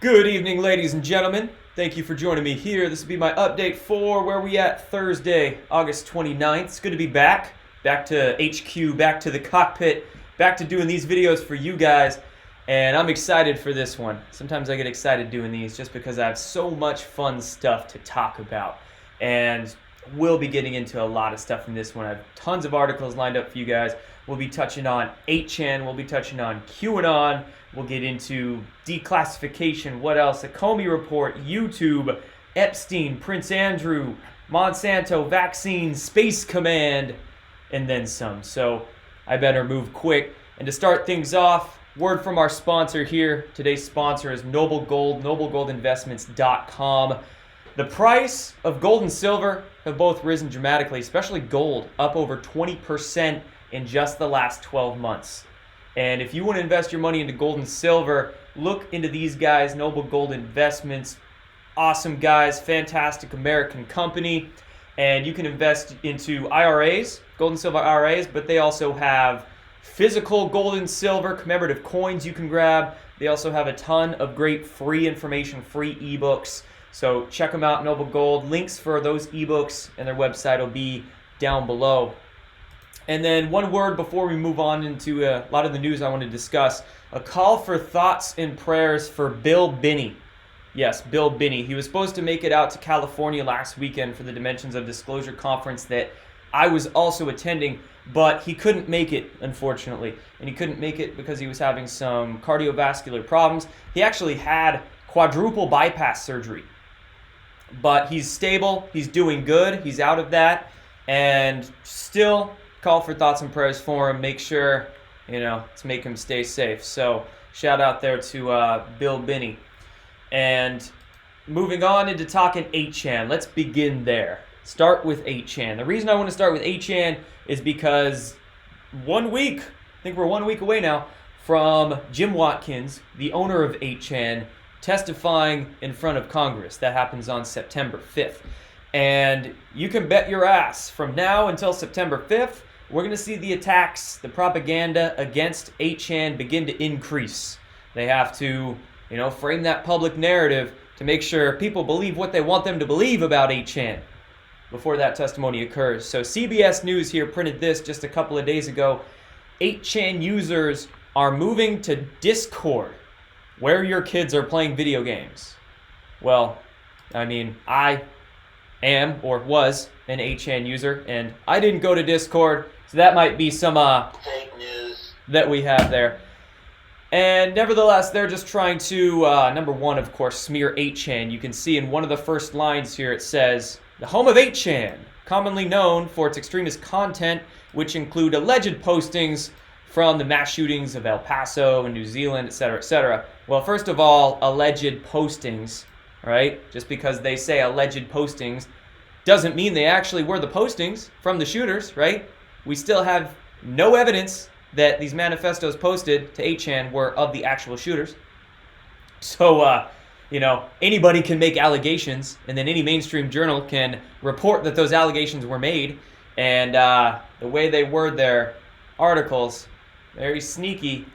Good evening, ladies and gentlemen. Thank you for joining me here. This will be my update for where we at Thursday, August 29th. It's good to be back to HQ, back to the cockpit, back to doing these videos for you guys. And I'm excited for this one. Sometimes I get excited doing these just because I have so much fun stuff to talk about. And we'll be getting into a lot of stuff in this one. I have tons of articles lined up for you guys. We'll be touching on 8chan, we'll be touching on QAnon, we'll get into declassification, what else? A Comey report, YouTube, Epstein, Prince Andrew, Monsanto, vaccines, Space Command, and then some. So I better move quick. And to start things off, word from our sponsor here. Today's sponsor is NOBLEGOLD, NOBLEGOLDinvestments.com. The price of gold and silver have both risen dramatically, especially gold, up over 20% in just the last 12 months. And if you want to invest your money into gold and silver, look into these guys, Noble Gold Investments. Awesome guys, fantastic American company. And you can invest into IRAs, gold and silver IRAs, but they also have physical gold and silver commemorative coins you can grab. They also have a ton of great free information, free ebooks. So check them out, Noble Gold. Links for those ebooks and their website will be down below. And then one word before we move on into a lot of the news I want to discuss. A call for thoughts and prayers for Bill Binney. Yes, Bill Binney. He was supposed to make it out to California last weekend for the Dimensions of Disclosure conference that I was also attending, but he couldn't make it, unfortunately. And he couldn't make it because he was having some cardiovascular problems. He actually had quadruple bypass surgery. But he's stable, he's doing good, he's out of that, and still call for thoughts and prayers for him. Make sure, to make him stay safe. So shout out there to Bill Binney. And moving on into talking 8chan, let's begin there. Start with 8chan. The reason I want to start with 8chan is because 1 week, I think we're 1 week away now, from Jim Watkins, the owner of 8chan, testifying in front of Congress. That happens on September 5th. And you can bet your ass from now until September 5th, we're going to see the attacks, the propaganda against 8chan begin to increase. They have to, frame that public narrative to make sure people believe what they want them to believe about 8chan before that testimony occurs. So CBS News here printed this just a couple of days ago. 8chan users are moving to Discord, where your kids are playing video games. Well, I am or was an 8chan user, and I didn't go to Discord, so that might be some fake news that we have there. And nevertheless, they're just trying to, number one, of course, smear 8chan. You can see in one of the first lines here, it says, the home of 8chan, commonly known for its extremist content, which include alleged postings from the mass shootings of El Paso and New Zealand, etc., etc. Well, first of all, alleged postings, right? Just because they say alleged postings doesn't mean they actually were the postings from the shooters, right? We still have no evidence that these manifestos posted to 8chan were of the actual shooters. So, anybody can make allegations, and then any mainstream journal can report that those allegations were made. And the way they word their articles, very sneaky,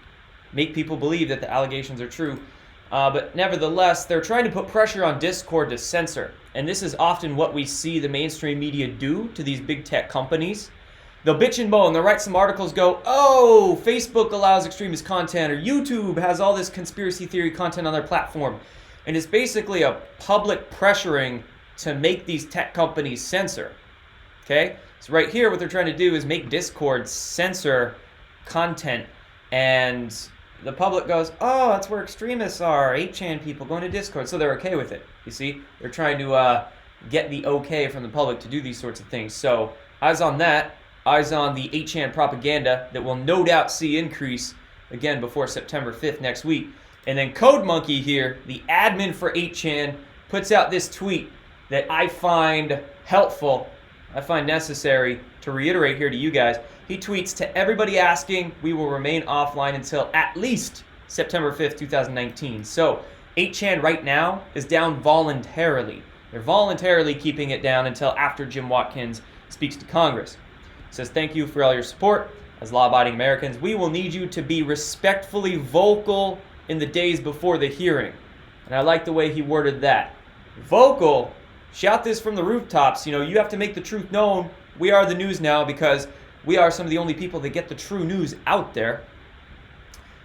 make people believe that the allegations are true. But nevertheless, they're trying to put pressure on Discord to censor. And this is often what we see the mainstream media do to these big tech companies. They'll bitch and moan, they'll write some articles, go, oh, Facebook allows extremist content, or YouTube has all this conspiracy theory content on their platform. And it's basically a public pressuring to make these tech companies censor. Okay? So right here, what they're trying to do is make Discord censor content, and the public goes, oh, that's where extremists are, 8chan people going to Discord, so they're okay with it. You see, they're trying to get the okay from the public to do these sorts of things. So eyes on that, eyes on the 8chan propaganda that will no doubt see increase again before September 5th next week. And then Code Monkey here, the admin for 8chan, puts out this tweet that I find helpful, I find necessary to reiterate here to you guys. He tweets, to everybody asking, we will remain offline until at least September 5th, 2019. So 8chan right now is down voluntarily. They're voluntarily keeping it down until after Jim Watkins speaks to Congress. It says, thank you for all your support. As law-abiding Americans, we will need you to be respectfully vocal in the days before the hearing. And I like the way he worded that. Vocal, shout this from the rooftops. You know, you have to make the truth known. We are the news now because we are some of the only people that get the true news out there.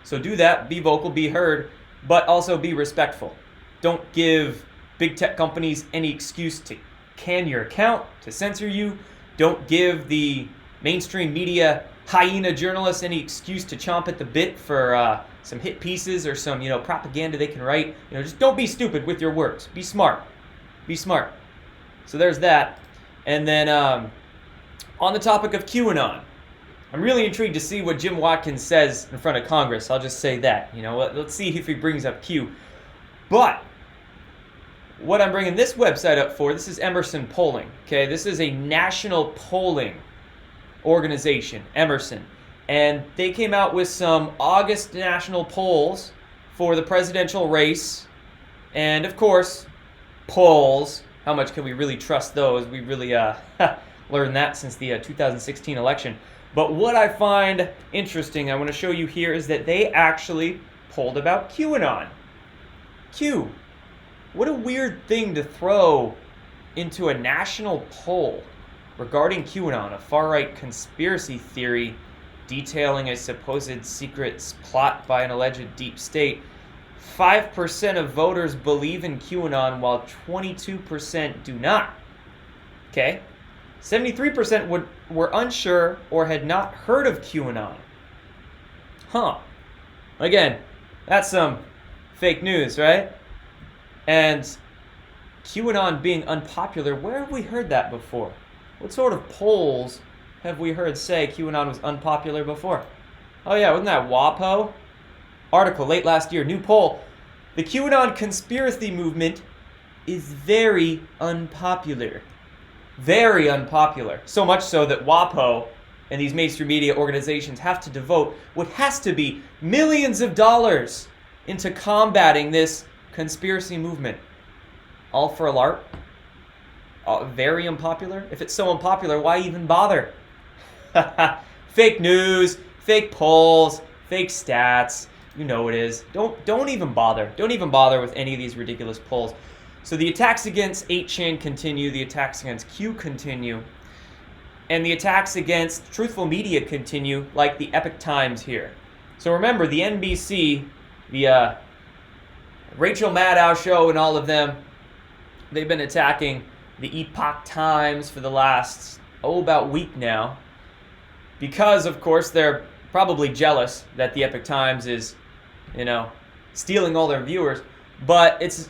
So do that, be vocal, be heard, but also be respectful. Don't give big tech companies any excuse to can your account, to censor you. Don't give the mainstream media hyena journalists any excuse to chomp at the bit for some hit pieces or some, propaganda they can write. Just don't be stupid with your words. Be smart. Be smart. So there's that. And then on the topic of QAnon, I'm really intrigued to see what Jim Watkins says in front of Congress. I'll just say that. Let's see if he brings up Q. But what I'm bringing this website up for, this is Emerson Polling. Okay, this is a national polling organization, Emerson. And they came out with some August national polls for the presidential race. And of course, polls. How much can we really trust those? We really learned that since the 2016 election. But what I find interesting, I want to show you here, is that they actually polled about QAnon. Q. What a weird thing to throw into a national poll regarding QAnon, a far-right conspiracy theory detailing a supposed secret plot by an alleged deep state. 5% of voters believe in QAnon while 22% do not. Okay? 73% were unsure or had not heard of QAnon. Huh. Again, that's some fake news, right? And QAnon being unpopular, where have we heard that before? What sort of polls have we heard say QAnon was unpopular before? Oh yeah, wasn't that WAPO? Article late last year, new poll. The QAnon conspiracy movement is very unpopular. Very unpopular. So much so that WAPO and these mainstream media organizations have to devote what has to be millions of dollars into combating this conspiracy movement. All for a LARP? Very unpopular? If it's so unpopular, why even bother? Fake news, fake polls, fake stats. You know it is. Don't even bother. Don't even bother with any of these ridiculous polls. So the attacks against 8chan continue, the attacks against Q continue, and the attacks against truthful media continue, like the Epoch Times here. So remember, the NBC, the Rachel Maddow show and all of them, they've been attacking the Epoch Times for the last, about week now, because, of course, they're probably jealous that the Epoch Times is, stealing all their viewers, but it's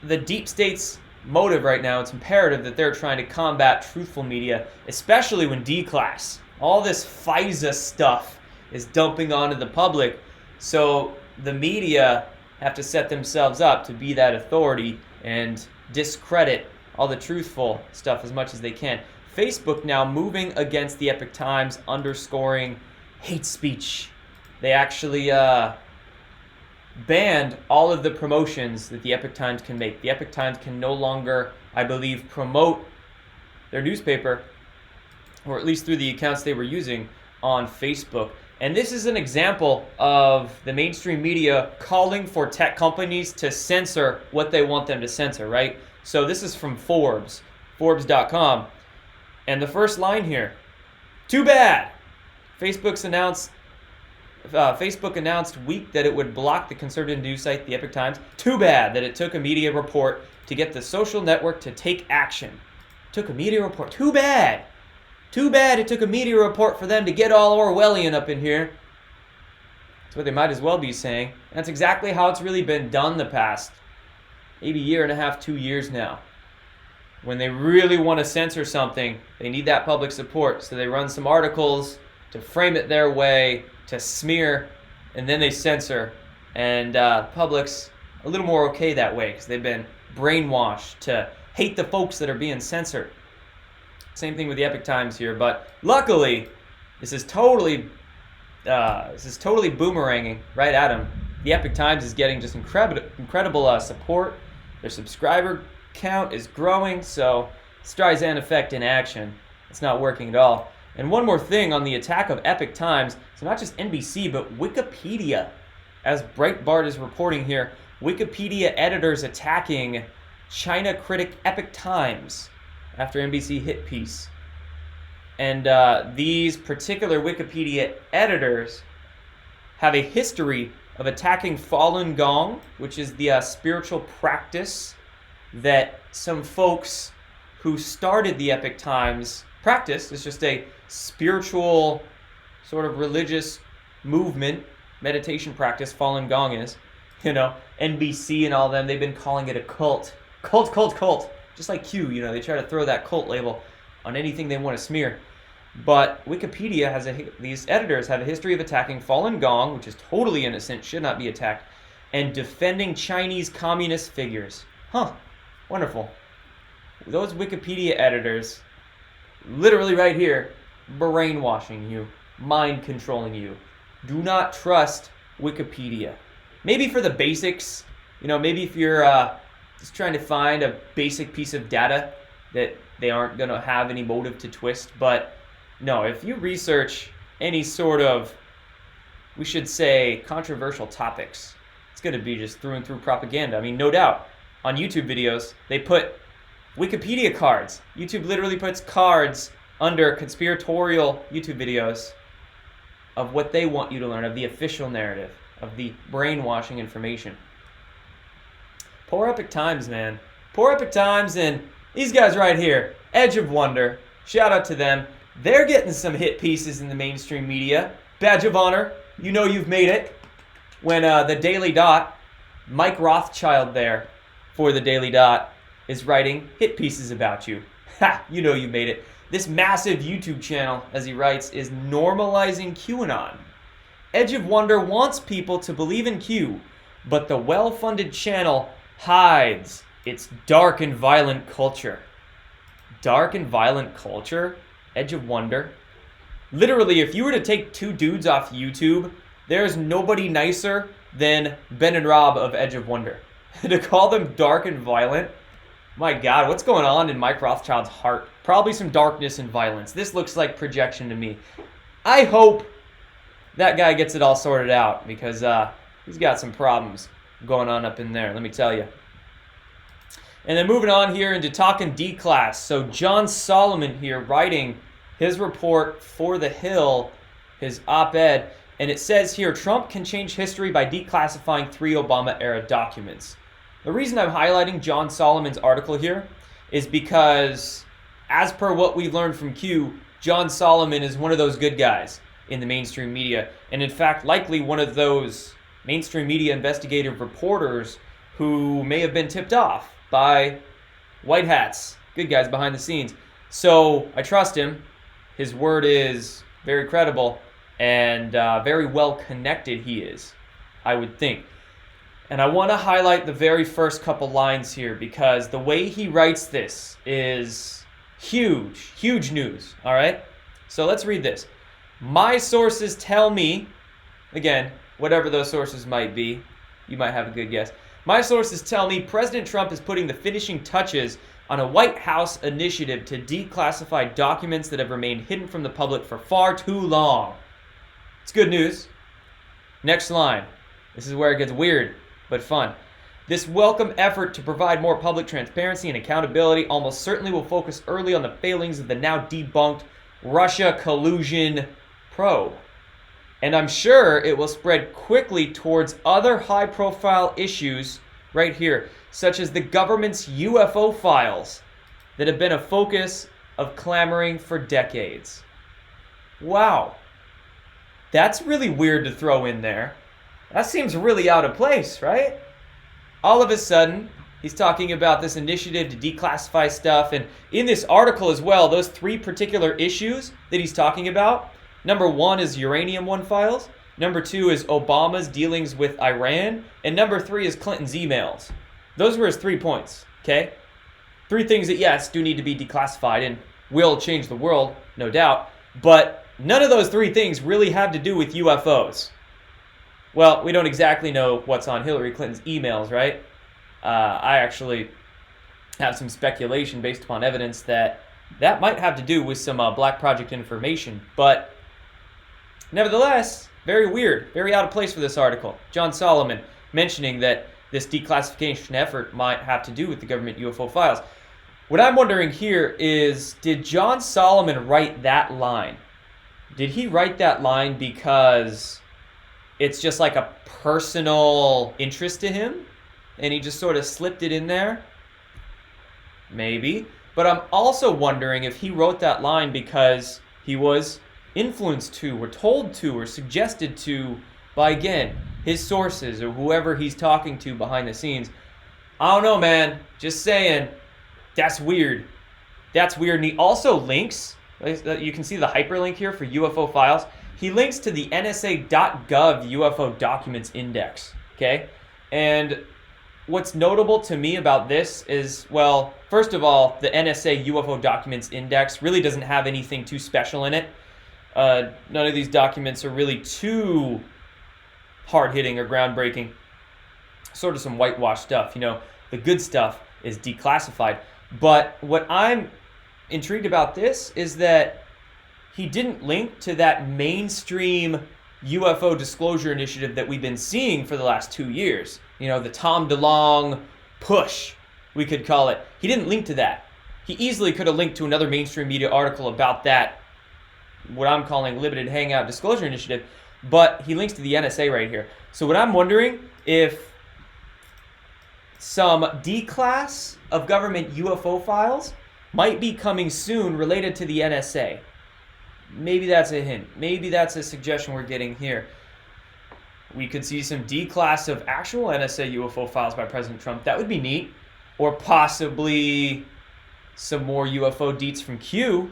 the deep state's motive right now. It's imperative that they're trying to combat truthful media, especially when D-Class, all this FISA stuff is dumping onto the public, so the media have to set themselves up to be that authority and discredit all the truthful stuff as much as they can. Facebook now moving against the Epoch Times, underscoring hate speech. They actually banned all of the promotions that the Epoch Times can make. The Epoch Times can no longer, I believe, promote their newspaper, or at least through the accounts they were using on Facebook. And this is an example of the mainstream media calling for tech companies to censor what they want them to censor, right? So this is from Forbes, Forbes.com. And the first line here, too bad. Facebook announced week that it would block the conservative news site, the Epoch Times. Too bad that it took a media report to get the social network to take action. Took a media report. Too bad. Too bad it took a media report for them to get all Orwellian up in here. That's what they might as well be saying. And that's exactly how it's really been done the past maybe year and a half, 2 years now. When they really want to censor something, they need that public support. So they run some articles to frame it their way, to smear, and then they censor. And public's a little more okay that way because they've been brainwashed to hate the folks that are being censored. Same thing with the Epoch Times here, but luckily, this is totally boomeranging right at them. The Epoch Times is getting just incredible support. Their subscriber count is growing, so Streisand effect in action. It's not working at all. And one more thing on the attack of Epoch Times, so not just NBC, but Wikipedia, as Breitbart is reporting here, Wikipedia editors attacking China critic Epoch Times after NBC hit piece. And these particular Wikipedia editors have a history of attacking Falun Gong, which is the spiritual practice that some folks who started the Epoch Times practice. It's just a spiritual sort of religious movement, meditation practice, Falun Gong is. You know, NBC and all them, they've been calling it a cult. Cult. Just like Q, you know, they try to throw that cult label on anything they want to smear. But Wikipedia has these editors have a history of attacking Falun Gong, which is totally innocent, should not be attacked, and defending Chinese communist figures. Huh, wonderful. Those Wikipedia editors, literally right here, brainwashing you, mind controlling you. Do not trust Wikipedia. Maybe for the basics, you know, maybe if you're just trying to find a basic piece of data that they aren't going to have any motive to twist. But no, if you research any sort of, we should say, controversial topics, it's going to be just through and through propaganda. I mean, no doubt, on YouTube videos, they put Wikipedia cards. YouTube literally puts cards under conspiratorial YouTube videos of what they want you to learn, of the official narrative, of the brainwashing information. Poor Epoch Times, man. Poor Epoch Times and these guys right here, Edge of Wonder. Shout out to them. They're getting some hit pieces in the mainstream media. Badge of honor. You know you've made it. When the Daily Dot, Mike Rothschild there for the Daily Dot, is writing hit pieces about you. Ha! You know you made it. This massive YouTube channel, as he writes, is normalizing QAnon. Edge of Wonder wants people to believe in Q, but the well-funded channel hides its dark and violent culture. Dark and violent culture? Edge of Wonder? Literally, if you were to take two dudes off YouTube, there's nobody nicer than Ben and Rob of Edge of Wonder. To call them dark and violent? My God, what's going on in Mike Rothschild's heart? Probably some darkness and violence. This looks like projection to me. I hope that guy gets it all sorted out because he's got some problems going on up in there, let me tell you. And then moving on here into talking D-Class. So John Solomon here writing his report for The Hill, his op-ed, and it says here, Trump can change history by declassifying 3 Obama-era documents. The reason I'm highlighting John Solomon's article here is because, as per what we learned from Q, John Solomon is one of those good guys in the mainstream media, and in fact likely one of those mainstream media investigative reporters who may have been tipped off by white hats, good guys behind the scenes. So I trust him. His word is very credible and very well connected he is, I would think. And I want to highlight the very first couple lines here because the way he writes this is huge news, all right? So let's read this. My sources tell me, again, whatever those sources might be, you might have a good guess. My sources tell me President Trump is putting the finishing touches on a White House initiative to declassify documents that have remained hidden from the public for far too long. It's good news. Next line. This is where it gets weird, but fun. This welcome effort to provide more public transparency and accountability almost certainly will focus early on the failings of the now debunked Russia collusion probe. And I'm sure it will spread quickly towards other high-profile issues right here, such as the government's UFO files that have been a focus of clamoring for decades. Wow. That's really weird to throw in there. That seems really out of place, right? All of a sudden, he's talking about this initiative to declassify stuff, and in this article as well, those 3 particular issues that he's talking about, number 1 is uranium one files, number 2 is Obama's dealings with Iran, and number 3 is Clinton's emails. Those were his 3 points, okay? 3 things that, yes, do need to be declassified and will change the world, no doubt, but none of those 3 things really have to do with UFOs. Well, we don't exactly know what's on Hillary Clinton's emails, right? I actually have some speculation based upon evidence that might have to do with some Black Project information, but nevertheless, very weird, very out of place for this article. John Solomon mentioning that this declassification effort might have to do with the government UFO files. What I'm wondering here is, did John Solomon write that line? Did he write that line because it's just like a personal interest to him and he just sort of slipped it in there? Maybe. But I'm also wondering if he wrote that line because he was influenced to or told to or suggested to by, again, his sources or whoever he's talking to behind the scenes. I don't know, man. Just saying. That's weird. That's weird. And he also links, you can see the hyperlink here for UFO files. He links to the NSA.gov UFO documents index, okay? And what's notable to me about this is, well, first of all, the NSA UFO documents index really doesn't have anything too special in it. None of these documents are really too hard-hitting or groundbreaking. Sort of some whitewash stuff, you know. The good stuff is declassified. But what I'm intrigued about this is that he didn't link to that mainstream UFO disclosure initiative that we've been seeing for the last 2 years. You know, the Tom DeLonge push, we could call it. He didn't link to that. He easily could have linked to another mainstream media article about that, what I'm calling limited hangout disclosure initiative, but he links to the NSA right here. So what I'm wondering, if some declass of government UFO files might be coming soon related to the NSA. Maybe that's a hint. Maybe that's a suggestion we're getting here. We could see some declass of actual NSA UFO files by President Trump. That would be neat. Or possibly some more UFO deets from Q.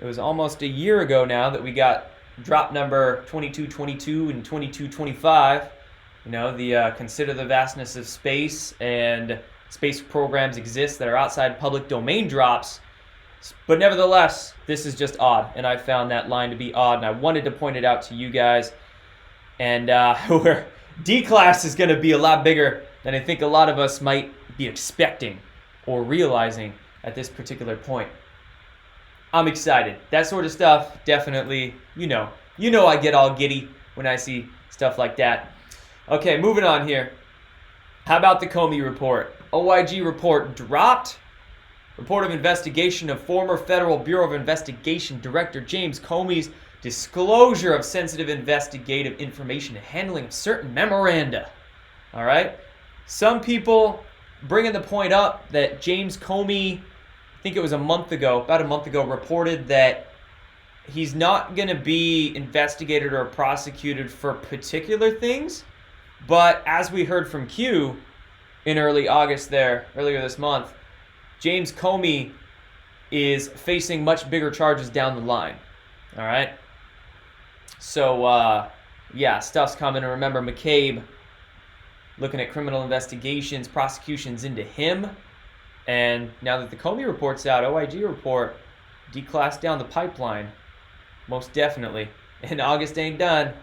It was almost a year ago now that we got drop number 2222 and 2225. You know, the consider the vastness of space and space programs exist that are outside public domain drops. But nevertheless, this is just odd, and I found that line to be odd, and I wanted to point it out to you guys. And where D-class is going to be a lot bigger than I think a lot of us might be expecting or realizing at this particular point. I'm excited. That sort of stuff, definitely, you know I get all giddy when I see stuff like that. Okay, moving on here. How about the Comey report? OIG report dropped. Report of investigation of former Federal Bureau of Investigation Director James Comey's disclosure of sensitive investigative information and handling of certain memoranda. All right? Some people bringing the point up that James Comey, I think it was about a month ago, reported that he's not going to be investigated or prosecuted for particular things. But as we heard from Q in earlier this month, James Comey is facing much bigger charges down the line. All right? So, yeah, stuff's coming. And remember, McCabe looking at criminal investigations, prosecutions into him. And now that the Comey report's out, OIG report, declassed down the pipeline. Most definitely. And August ain't done.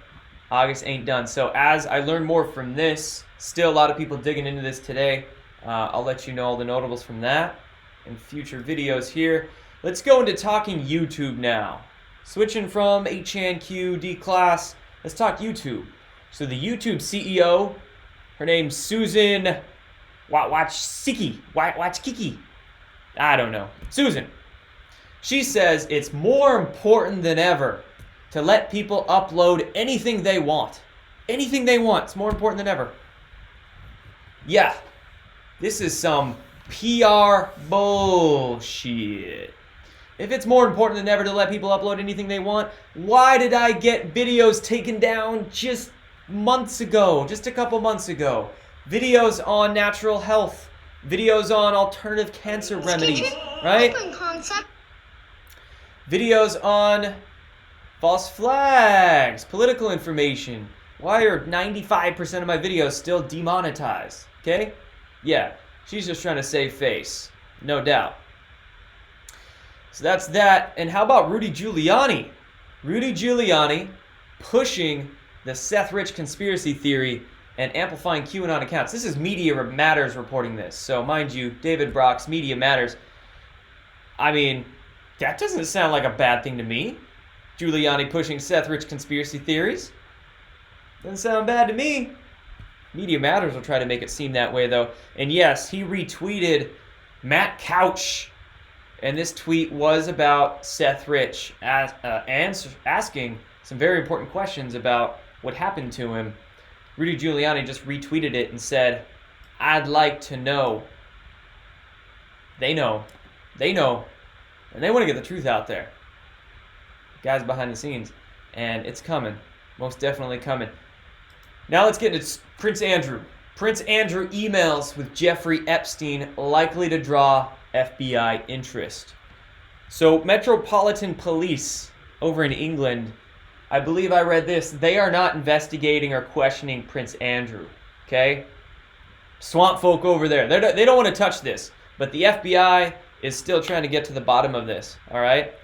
August ain't done. So as I learn more from this, still a lot of people digging into this today. I'll let you know all the notables from that in future videos here. Let's go into talking YouTube now. Switching from HNQ, D-Class, let's talk YouTube. So the YouTube CEO, her name's Susan Wojcicki. I don't know. Susan. She says it's more important than ever to let people upload anything they want. Anything they want. It's more important than ever. Yeah. This is some PR bullshit. If it's more important than ever to let people upload anything they want, why did I get videos taken down just months ago? Just a couple months ago. Videos on natural health. Videos on alternative cancer remedies. Right? Videos on false flags, political information. Why are 95% of my videos still demonetized? Okay? Yeah, she's just trying to save face. No doubt. So that's that. And how about Rudy Giuliani? Rudy Giuliani pushing the Seth Rich conspiracy theory and amplifying QAnon accounts. This is Media Matters reporting this. So mind you, David Brock's Media Matters. I mean, that doesn't sound like a bad thing to me. Giuliani pushing Seth Rich conspiracy theories. Doesn't sound bad to me. Media Matters will try to make it seem that way, though. And yes, he retweeted Matt Couch. And this tweet was about Seth Rich asking some very important questions about what happened to him. Rudy Giuliani just retweeted it and said, "I'd like to know." They know. They know. And they want to get the truth out there. Guys behind the scenes. And it's coming. Most definitely coming. Now let's get into Prince Andrew. Prince Andrew emails with Jeffrey Epstein likely to draw FBI interest. So Metropolitan Police over in England, I believe I read this, they are not investigating or questioning Prince Andrew. Okay? Swamp folk over there, they don't want to touch this. But the FBI is still trying to get to the bottom of this. Alright?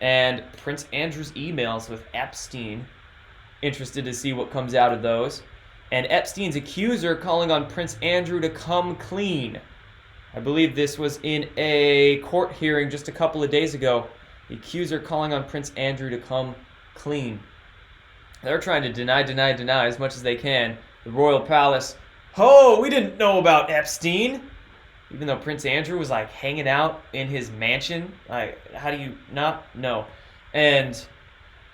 And Prince Andrew's emails with Epstein, interested to see what comes out of those. And Epstein's accuser calling on Prince Andrew to come clean. I believe this was in a court hearing just a couple of days ago. The accuser calling on Prince Andrew to come clean. They're trying to deny as much as they can. The royal palace, oh, we didn't know about Epstein. Even though Prince Andrew was like hanging out in his mansion. Like, how do you not know? And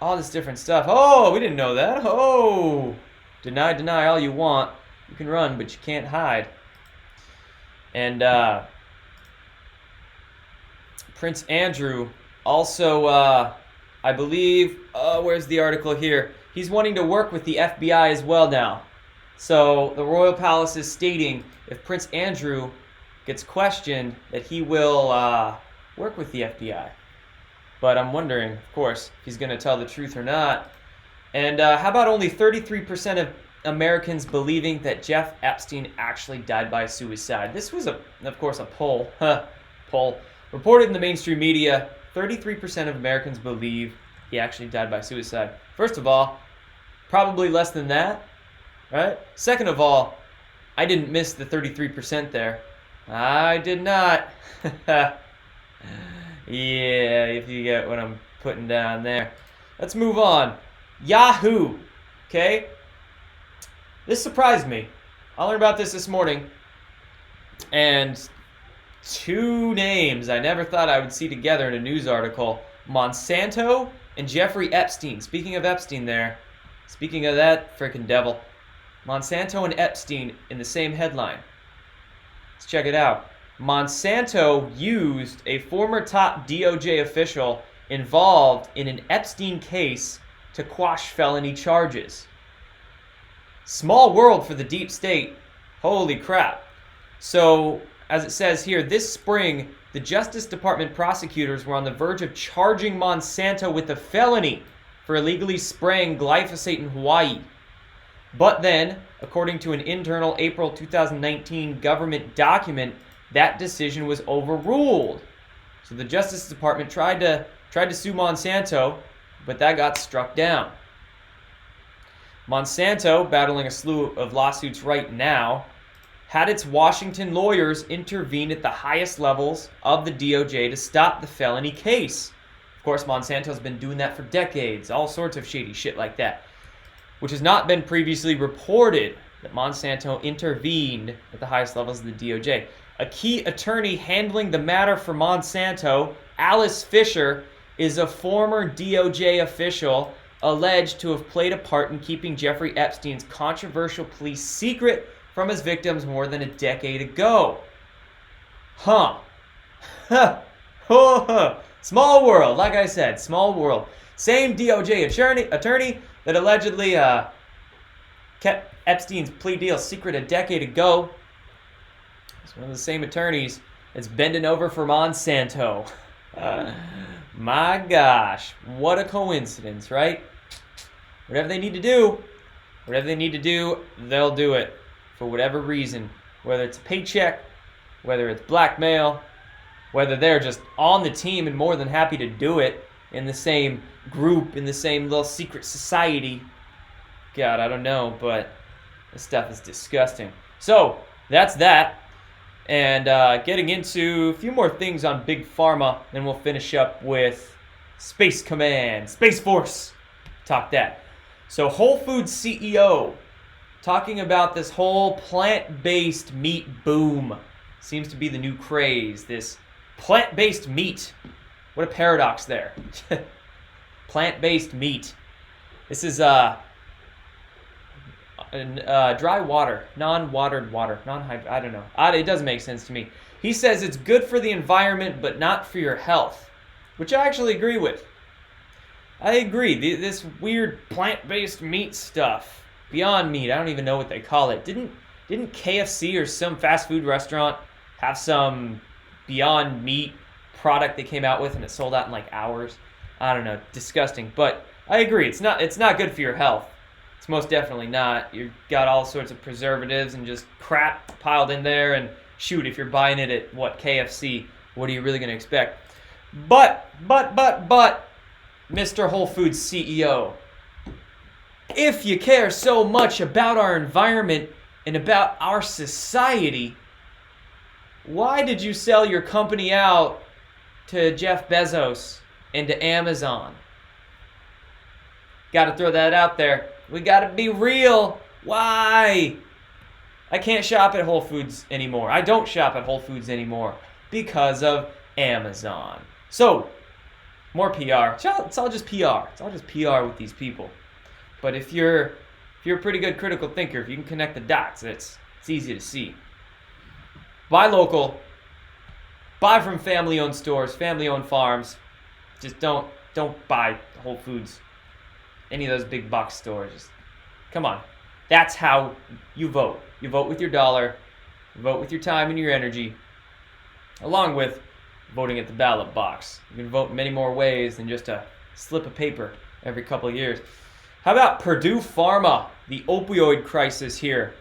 all this different stuff. Oh, we didn't know that. Oh, deny all you want. You can run, but you can't hide. And Prince Andrew also, I believe, where's the article here? He's wanting to work with the FBI as well now. So the royal palace is stating if Prince Andrew gets questioned that he will work with the FBI. But I'm wondering, of course, if he's going to tell the truth or not. And how about only 33% of Americans believing that Jeff Epstein actually died by suicide? This was, of course, a poll. Poll. Reported in the mainstream media, 33% of Americans believe he actually died by suicide. First of all, probably less than that, right? Second of all, I didn't miss the 33% there. I did not. Yeah, if you get what I'm putting down there. Let's move on. Yahoo. Okay? This surprised me. I learned about this morning. And two names I never thought I would see together in a news article. Monsanto and Jeffrey Epstein. Speaking of Epstein there. Speaking of that frickin' devil. Monsanto and Epstein in the same headline. Let's check it out. Monsanto used a former top DOJ official involved in an Epstein case to quash felony charges. Small world for the deep state. Holy crap. So, as it says here, this spring, the Justice Department prosecutors were on the verge of charging Monsanto with a felony for illegally spraying glyphosate in Hawaii. But then, according to an internal April 2019 government document, that decision was overruled. So the Justice Department tried to sue Monsanto, but that got struck down. Monsanto, battling a slew of lawsuits right now, had its Washington lawyers intervene at the highest levels of the DOJ to stop the felony case. Of course, Monsanto's been doing that for decades, all sorts of shady shit like that, which has not been previously reported that Monsanto intervened at the highest levels of the DOJ. A key attorney handling the matter for Monsanto, Alice Fisher, is a former DOJ official alleged to have played a part in keeping Jeffrey Epstein's controversial police secret from his victims more than a decade ago. Huh. Small world, like I said, small world. Same DOJ attorney that allegedly kept Epstein's plea deal secret a decade ago. It's one of the same attorneys that's bending over for Monsanto. My gosh, what a coincidence, right? Whatever they need to do, they'll do it for whatever reason. Whether it's a paycheck, whether it's blackmail, whether they're just on the team and more than happy to do it in the same group, in the same little secret society. God, I don't know, but this stuff is disgusting. So, that's that. And getting into a few more things on Big Pharma, then we'll finish up with Space Command, Space Force. Talk that. So Whole Foods CEO talking about this whole plant-based meat boom. Seems to be the new craze, this plant-based meat. What a paradox there. Plant-based meat. This is dry water, non-watered water, I don't know. It doesn't make sense to me. He says it's good for the environment, but not for your health, which I actually agree with. I agree. This weird plant-based meat stuff, Beyond Meat, I don't even know what they call it. Didn't KFC or some fast food restaurant have some Beyond Meat product they came out with and it sold out in like hours? I don't know. Disgusting. But I agree. It's not good for your health. It's most definitely not. You've got all sorts of preservatives and just crap piled in there. And shoot, if you're buying it at, KFC, what are you really going to expect? But, Mr. Whole Foods CEO, if you care so much about our environment and about our society, why did you sell your company out to Jeff Bezos and to Amazon? Got to throw that out there. We got to be real. Why? I can't shop at Whole Foods anymore. I don't shop at Whole Foods anymore because of Amazon. So, more PR. It's all just PR. It's all just PR with these people. But if you're a pretty good critical thinker, if you can connect the dots, it's easy to see. Buy local. Buy from family-owned stores, family-owned farms. Just don't buy Whole Foods, any of those big box stores. Just, come on. That's how you vote. You vote with your dollar. You vote with your time and your energy, along with voting at the ballot box. You can vote in many more ways than just a slip of paper every couple of years. How about Purdue Pharma? The opioid crisis here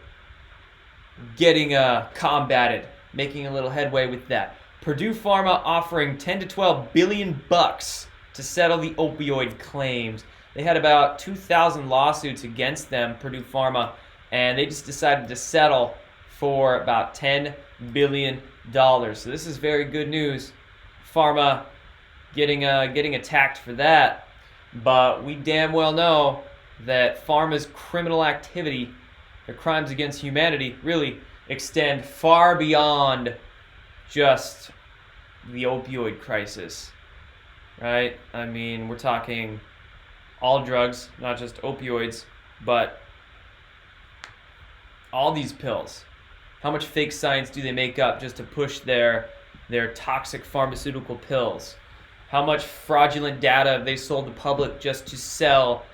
getting combated, making a little headway with that. Purdue Pharma offering 10 to 12 billion bucks to settle the opioid claims. They had about 2,000 lawsuits against them, Purdue Pharma, and they just decided to settle for about $10 billion. So this is very good news. Pharma getting attacked for that, but we damn well know that pharma's criminal activity, their crimes against humanity, really extend far beyond just the opioid crisis, right? I mean, we're talking all drugs, not just opioids, but all these pills. How much fake science do they make up just to push their toxic pharmaceutical pills? How much fraudulent data have they sold the public just to sell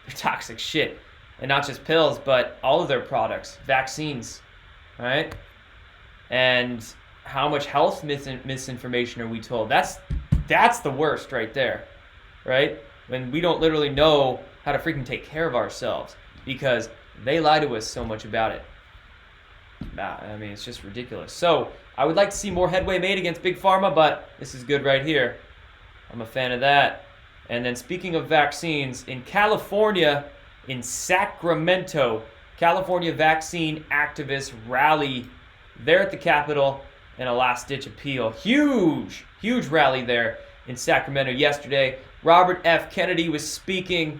their toxic shit? And not just pills, but all of their products, vaccines, right? And how much health misinformation are we told? That's the worst right there, right? When we don't literally know how to freaking take care of ourselves because they lie to us so much about it. I mean, it's just ridiculous. So I would like to see more headway made against Big Pharma, but this is good right here. I'm a fan of that. And then speaking of vaccines, in California, in Sacramento, California vaccine activists rally there at the Capitol in a last-ditch appeal. Huge rally there in Sacramento yesterday. Robert F. Kennedy was speaking.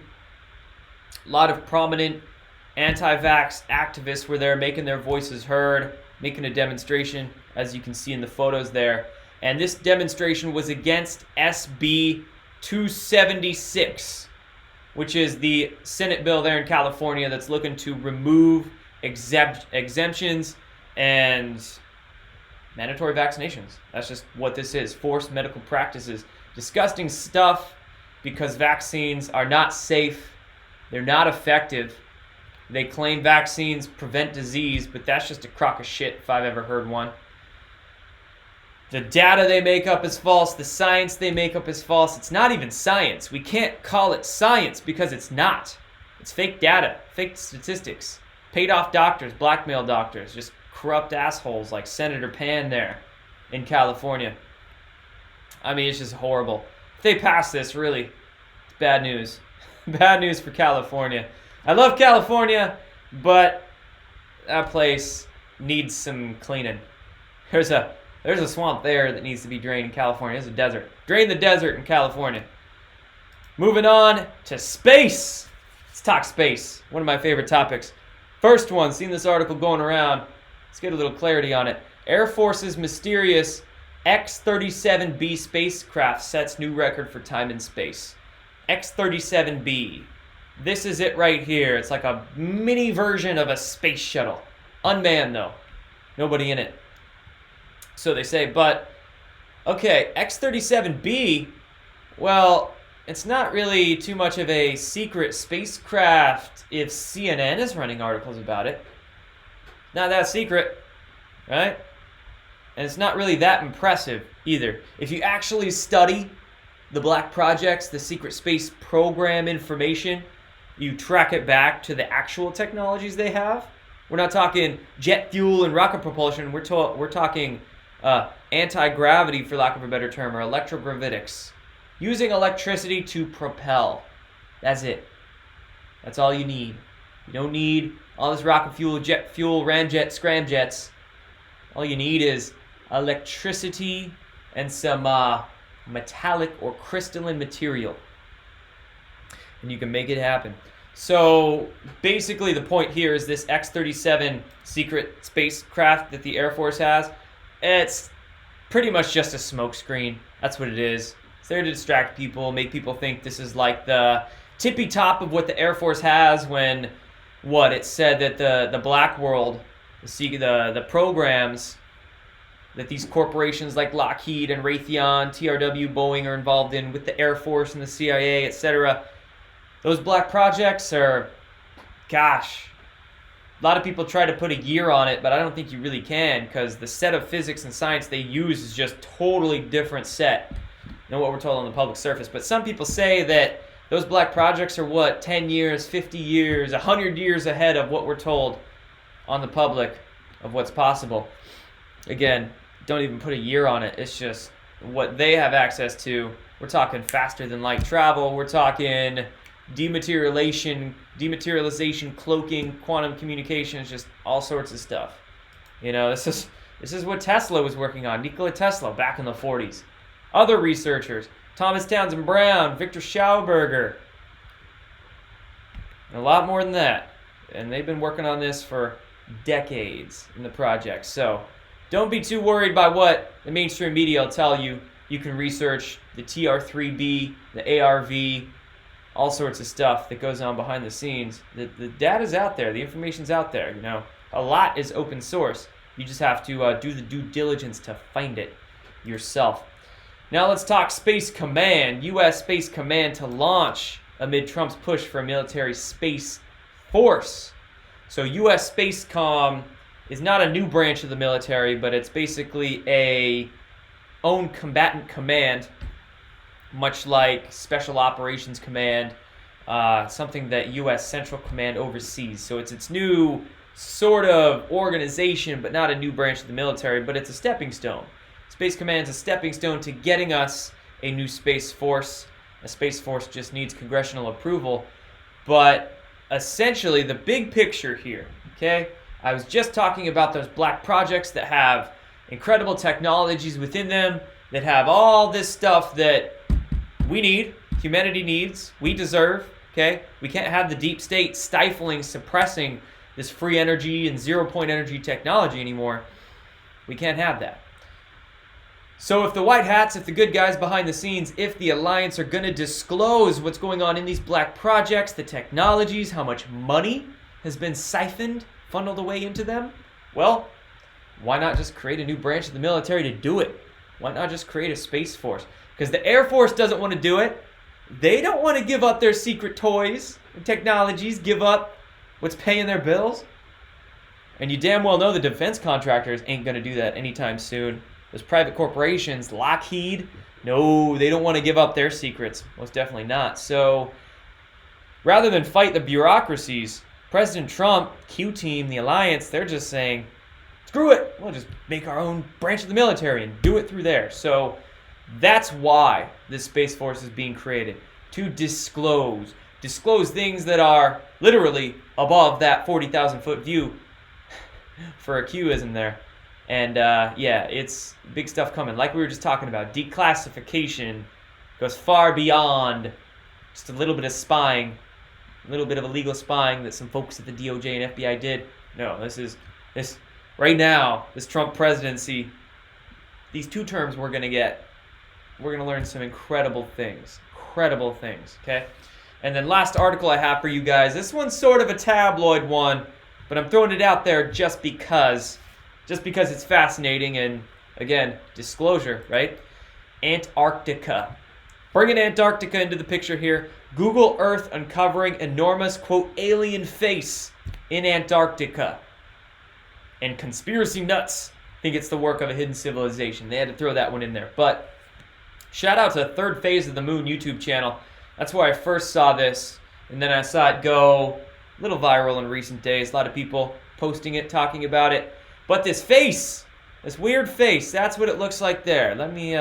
A lot of prominent anti-vax activists were there making their voices heard, making a demonstration, as you can see in the photos there. And this demonstration was against SB 276, which is the Senate bill there in California that's looking to remove exemptions and mandatory vaccinations. That's just what this is. Forced medical practices. Disgusting stuff because vaccines are not safe. They're not effective. They claim vaccines prevent disease, but that's just a crock of shit if I've ever heard one. The data they make up is false. The science they make up is false. It's not even science. We can't call it science because it's not. It's fake data, fake statistics. Paid off doctors, blackmail doctors, just corrupt assholes like Senator Pan there in California. I mean, it's just horrible. If they pass this, really, it's bad news. Bad news for California. I love California, but that place needs some cleaning. There's a swamp there that needs to be drained in California. There's a desert. Drain the desert in California. Moving on to space. Let's talk space. One of my favorite topics. First one, seen this article going around. Let's get a little clarity on it. Air Force's mysterious X-37B spacecraft sets new record for time and space. X-37B. This is it right here. It's like a mini version of a space shuttle. Unmanned, though. Nobody in it. So they say, but, okay, X-37B, well, it's not really too much of a secret spacecraft if CNN is running articles about it. Not that secret, right? And it's not really that impressive either. If you actually study the black projects, the secret space program information, you track it back to the actual technologies they have. We're not talking jet fuel and rocket propulsion. We're talking anti-gravity, for lack of a better term, or electrogravitics. Using electricity to propel. That's it. That's all you need. You don't need all this rocket fuel, jet fuel, ramjet, scramjets. All you need is electricity and some metallic or crystalline material. And you can make it happen. So basically the point here is this X-37 secret spacecraft that the Air Force has, it's pretty much just a smokescreen. That's what it is. It's there to distract people, make people think this is like the tippy top of what the Air Force has when, it said that the black world, the programs that these corporations like Lockheed and Raytheon, TRW, Boeing are involved in with the Air Force and the CIA, etc. Those black projects are, gosh, a lot of people try to put a year on it, but I don't think you really can because the set of physics and science they use is just totally different set than what we're told on the public surface. But some people say that those black projects are 10 years, 50 years, 100 years ahead of what we're told on the public of what's possible. Again, don't even put a year on it. It's just what they have access to. We're talking faster than light travel. We're talking dematerialization, cloaking, quantum communications, just all sorts of stuff. You know, this is what Tesla was working on. Nikola Tesla back in the 40s. Other researchers, Thomas Townsend Brown, Victor Schauberger, and a lot more than that. And they've been working on this for decades in the project. So don't be too worried by what the mainstream media will tell you. You can research the TR-3B, the ARV, all sorts of stuff that goes on behind the scenes. The data's out there. The information's out there. You know, a lot is open source. You just have to do the due diligence to find it yourself. Now let's talk Space Command. U.S. Space Command to launch amid Trump's push for a military space force. So U.S. Space Com is not a new branch of the military, but it's basically a own combatant command, much like Special Operations Command, something that U.S. Central Command oversees. So it's its new sort of organization, but not a new branch of the military, but it's a stepping stone. Space Command is a stepping stone to getting us a new Space Force. A Space Force just needs congressional approval. But essentially, the big picture here, okay? I was just talking about those black projects that have incredible technologies within them, that have all this stuff that we need, humanity needs, we deserve, okay? We can't have the deep state stifling, suppressing this free energy and zero-point energy technology anymore. We can't have that. So if the white hats, if the good guys behind the scenes, if the alliance are going to disclose what's going on in these black projects, the technologies, how much money has been siphoned, funneled away into them, well, why not just create a new branch of the military to do it? Why not just create a Space Force? Because the Air Force doesn't want to do it. They don't want to give up their secret toys and technologies, give up what's paying their bills. And you damn well know the defense contractors ain't going to do that anytime soon. Those private corporations, Lockheed, no, they don't want to give up their secrets. Most definitely not. So rather than fight the bureaucracies, President Trump, Q-Team, the alliance, they're just saying, screw it. We'll just make our own branch of the military and do it through there. So that's why this Space Force is being created, to disclose things that are literally above that 40,000-foot view for a Q isn't there. And yeah, it's big stuff coming. Like we were just talking about, declassification goes far beyond just a little bit of spying. a little bit of illegal spying that some folks at the DOJ and FBI did. No, this right now, this Trump presidency, these 2 terms we're going to learn some incredible things, okay? And then last article I have for you guys, this one's sort of a tabloid one, but I'm throwing it out there just because it's fascinating, and again, disclosure, right? Antarctica. Bringing Antarctica into the picture here. Google Earth uncovering enormous, quote, alien face in Antarctica. And conspiracy nuts think it's the work of a hidden civilization. They had to throw that one in there. But shout out to Third Phase of the Moon YouTube channel. That's where I first saw this, and then I saw it go a little viral in recent days. A lot of people posting it, talking about it. But this face, this weird face, that's what it looks like there. Let me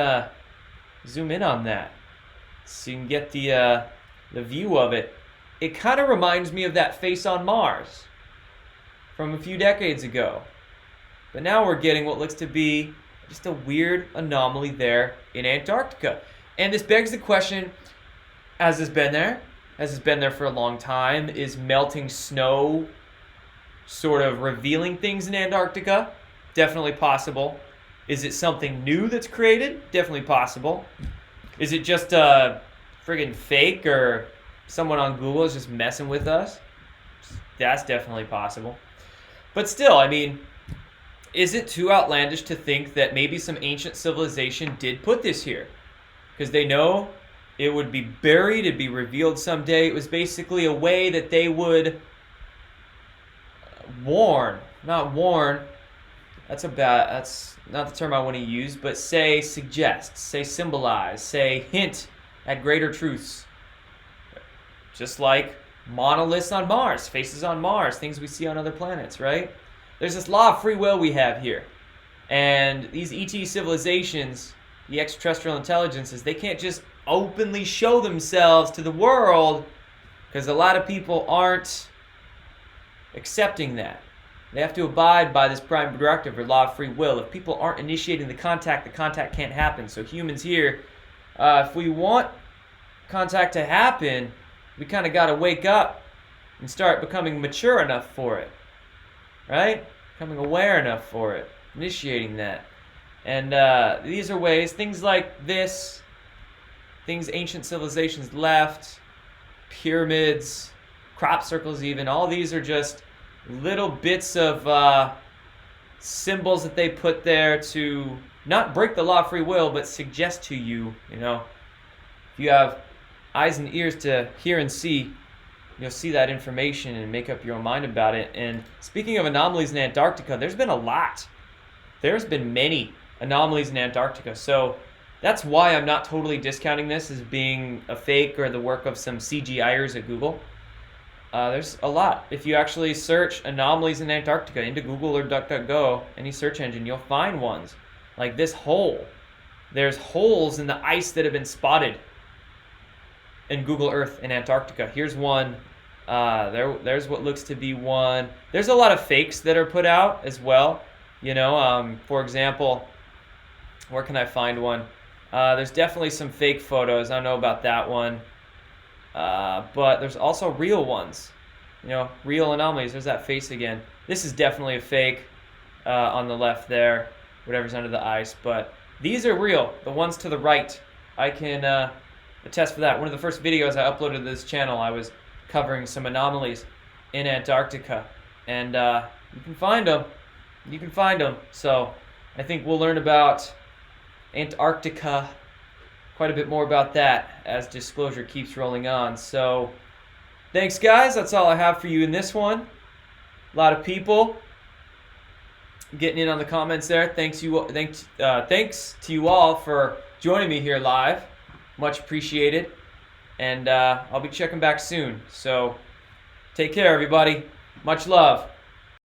zoom in on that so you can get the view of it. It kind of reminds me of that face on Mars from a few decades ago. But now we're getting what looks to be just a weird anomaly there in Antarctica. And this begs the question, has this been there? Has this been there for a long time? Is melting snow sort of revealing things in Antarctica? Definitely possible. Is it something new that's created? Definitely possible. Is it just a friggin' fake, or someone on Google is just messing with us? That's definitely possible. But still, I mean, is it too outlandish to think that maybe some ancient civilization did put this here? Because they know it would be buried, it'd be revealed someday. It was basically a way that they would not warn, that's not the term I want to use, but say suggest, say symbolize, say hint at greater truths. Just like monoliths on Mars, faces on Mars, things we see on other planets, right? There's this law of free will we have here. And these ET civilizations, the extraterrestrial intelligences, they can't just openly show themselves to the world because a lot of people aren't accepting that. They have to abide by this prime directive or law of free will. If people aren't initiating the contact can't happen. So humans here, if we want contact to happen, we kind of got to wake up and start becoming mature enough for it, right? Becoming aware enough for it, initiating that. And these are ways, things like this, things ancient civilizations left, pyramids, crop circles even, all these are just little bits of symbols that they put there to not break the law of free will, but suggest to you, if you have eyes and ears to hear and see, you'll see that information and make up your own mind about it. And speaking of anomalies in Antarctica, there's been a lot. There's been many anomalies in Antarctica. So that's why I'm not totally discounting this as being a fake or the work of some CGIers at Google. There's a lot. If you actually search anomalies in Antarctica into Google or DuckDuckGo, any search engine, you'll find ones. Like this hole. There's holes in the ice that have been spotted in Google Earth in Antarctica. Here's one. There's what looks to be one. There's a lot of fakes that are put out as well. For example, where can I find one? There's definitely some fake photos. I don't know about that one. But there's also real ones. Real anomalies. There's that face again. This is definitely a fake on the left there, whatever's under the ice. But these are real. The ones to the right, I can attest for that. One of the first videos I uploaded to this channel, I was covering some anomalies in Antarctica. And you can find them. You can find them. So I think we'll learn about Antarctica, quite a bit more about that as disclosure keeps rolling on. So thanks, guys. That's all I have for you in this one. A lot of people getting in on the comments there. Thanks to you all for joining me here live. Much appreciated. And I'll be checking back soon. So take care, everybody. Much love.